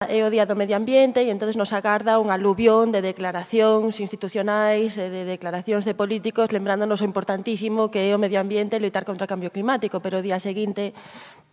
É o Día do Medio Ambiente e entón nos agarda un aluvión de declaracións institucionais e de declaracións de políticos lembrándonos o importantísimo que é o medio ambiente e loitar contra o cambio climático, pero o día seguinte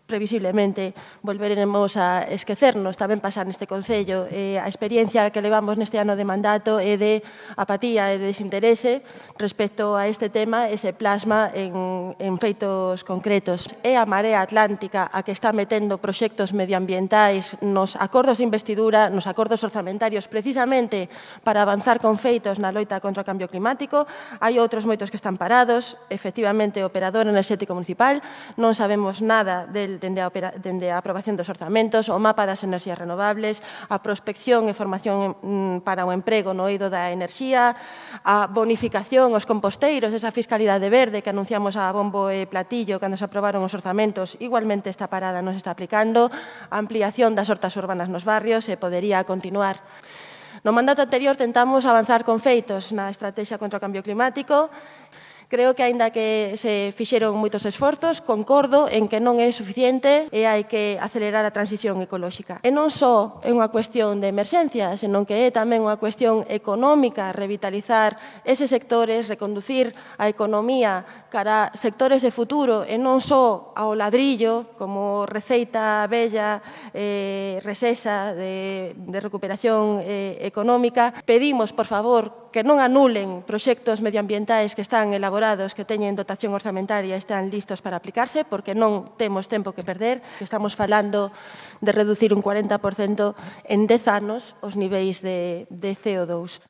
previsiblemente volveremos a esquecernos. Tamén pasa neste Concello. A experiencia que levamos neste ano de mandato é de apatía e de desinterese respecto a este tema e se plasma en feitos concretos. É a Marea Atlántica a que está metendo proxectos medioambientais nos acordos de investidura, nos acordos orzamentarios, precisamente para avanzar con feitos na loita contra o cambio climático. Hai outros moitos que están parados. Efectivamente, o operador enerxético municipal, non sabemos nada dende a aprobación dos orzamentos, o mapa das enerxías renovables, a prospección e formación para o emprego no eido da enerxía, a bonificación, os composteiros, esa fiscalidade verde que anunciamos a bombo e platillo cando se aprobaron os orzamentos, igualmente está parada, non se está aplicando, a ampliación das hortas urbanas nos barrios e podería continuar. No mandato anterior tentamos avanzar con feitos na estrategia contra o cambio climático. Creo que, aínda que se fixeron moitos esforzos, concordo en que non é suficiente e hai que acelerar a transición ecolóxica. E non só é unha cuestión de emerxencia, senón que é tamén unha cuestión económica revitalizar eses sectores, reconducir a economía cara a sectores de futuro e non só ao ladrillo como receita bella, resesa de recuperación económica. Pedimos, por favor, que non anulen proxectos medioambientais que están elaborados, que teñen dotación orzamentaria e están listos para aplicarse, porque non temos tempo que perder. Estamos falando de reducir un 40% en 10 anos os niveis de CO2.